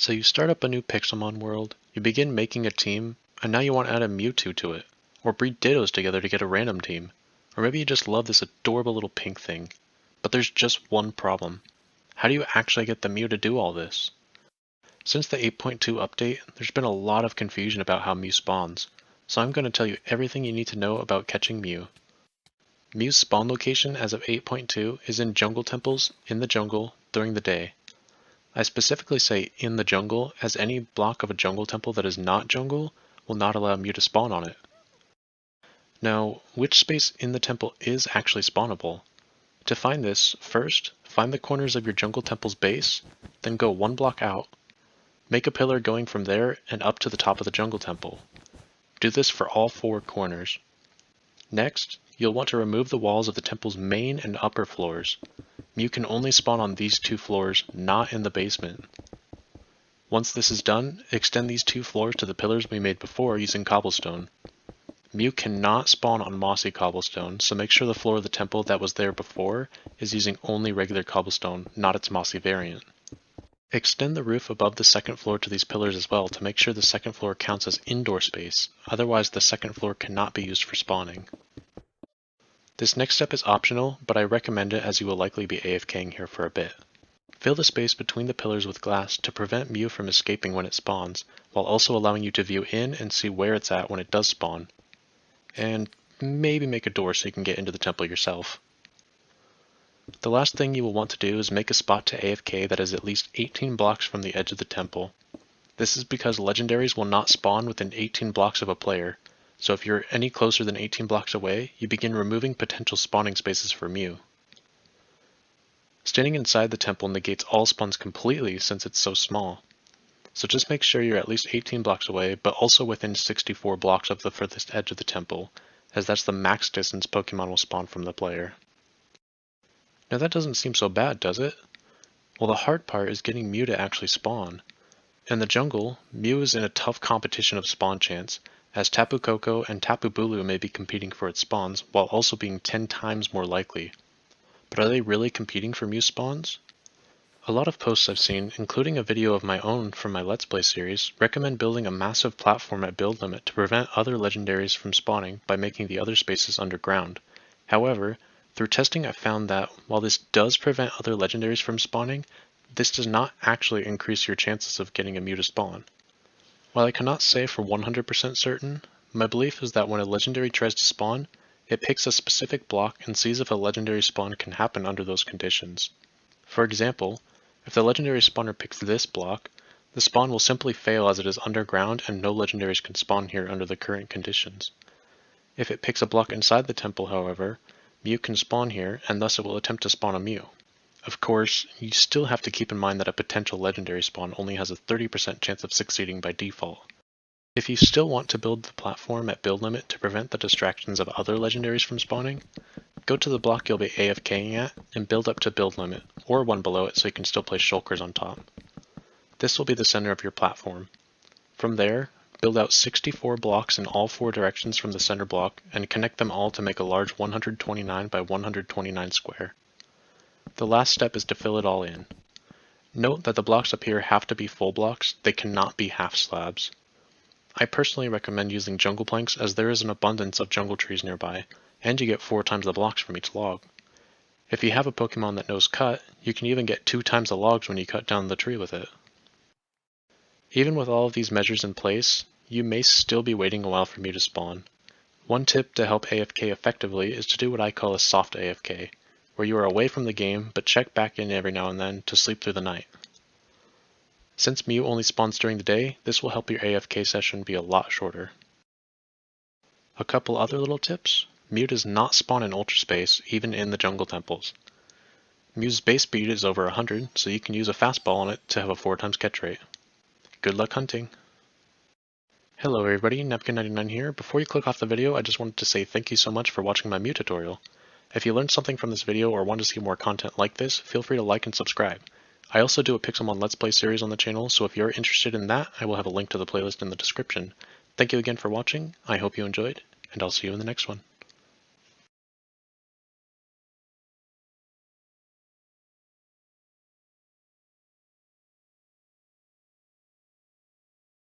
So you start up a new Pixelmon world, you begin making a team, and now you want to add a Mewtwo to it, or breed Dittos together to get a random team, or maybe you just love this adorable little pink thing. But there's just one problem. How do you actually get the Mew to do all this? Since the 8.2 update, there's been a lot of confusion about how Mew spawns, so I'm going to tell you everything you need to know about catching Mew. Mew's spawn location as of 8.2 is in jungle temples in the jungle during the day. I specifically say in the jungle, as any block of a jungle temple that is not jungle will not allow Mew to spawn on it. Now, which space in the temple is actually spawnable? To find this, first, find the corners of your jungle temple's base, then go one block out. Make a pillar going from there and up to the top of the jungle temple. Do this for all 4 corners. Next, you'll want to remove the walls of the temple's main and upper floors. Mew can only spawn on these 2 floors, not in the basement. Once this is done, extend these 2 floors to the pillars we made before using cobblestone. Mew cannot spawn on mossy cobblestone, so make sure the floor of the temple that was there before is using only regular cobblestone, not its mossy variant. Extend the roof above the second floor to these pillars as well to make sure the second floor counts as indoor space, otherwise the second floor cannot be used for spawning. This next step is optional, but I recommend it as you will likely be AFKing here for a bit. Fill the space between the pillars with glass to prevent Mew from escaping when it spawns, while also allowing you to view in and see where it's at when it does spawn. And maybe make a door so you can get into the temple yourself. The last thing you will want to do is make a spot to AFK that is at least 18 blocks from the edge of the temple. This is because legendaries will not spawn within 18 blocks of a player, so if you're any closer than 18 blocks away, you begin removing potential spawning spaces for Mew. Standing inside the temple negates all spawns completely since it's so small. So just make sure you're at least 18 blocks away, but also within 64 blocks of the furthest edge of the temple, as that's the max distance Pokemon will spawn from the player. Now that doesn't seem so bad, does it? Well, the hard part is getting Mew to actually spawn. In the jungle, Mew is in a tough competition of spawn chance, as Tapu Koko and Tapu Bulu may be competing for its spawns, while also being 10 times more likely. But are they really competing for Mew spawns? A lot of posts I've seen, including a video of my own from my Let's Play series, recommend building a massive platform at build limit to prevent other legendaries from spawning by making the other spaces underground. However, through testing I found that, while this does prevent other legendaries from spawning, this does not actually increase your chances of getting a Mew to spawn. While I cannot say for 100% certain, my belief is that when a legendary tries to spawn, it picks a specific block and sees if a legendary spawn can happen under those conditions. For example, if the legendary spawner picks this block, the spawn will simply fail as it is underground and no legendaries can spawn here under the current conditions. If it picks a block inside the temple, however, Mew can spawn here and thus it will attempt to spawn a Mew. Of course, you still have to keep in mind that a potential legendary spawn only has a 30% chance of succeeding by default. If you still want to build the platform at build limit to prevent the distractions of other legendaries from spawning, go to the block you'll be AFKing at and build up to build limit, or one below it so you can still place shulkers on top. This will be the center of your platform. From there, build out 64 blocks in all 4 directions from the center block and connect them all to make a large 129 by 129 square. The last step is to fill it all in. Note that the blocks up here have to be full blocks, they cannot be half slabs. I personally recommend using jungle planks as there is an abundance of jungle trees nearby, and you get 4 times the blocks from each log. If you have a Pokemon that knows cut, you can even get 2 times the logs when you cut down the tree with it. Even with all of these measures in place, you may still be waiting a while for Mew to spawn. One tip to help AFK effectively is to do what I call a soft AFK, where you are away from the game but check back in every now and then to sleep through the night. Since Mew only spawns during the day, this will help your AFK session be a lot shorter. A couple other little tips. Mew does not spawn in Ultra Space, even in the jungle temples. Mew's base speed is over 100, so you can use a fastball on it to have a 4 times catch rate. Good luck hunting! Hello everybody, Napkin99 here. Before you click off the video, I just wanted to say thank you so much for watching my Mew tutorial. If you learned something from this video or want to see more content like this, feel free to like and subscribe. I also do a Pixelmon Let's Play series on the channel, so if you're interested in that, I will have a link to the playlist in the description. Thank you again for watching, I hope you enjoyed, and I'll see you in the next one.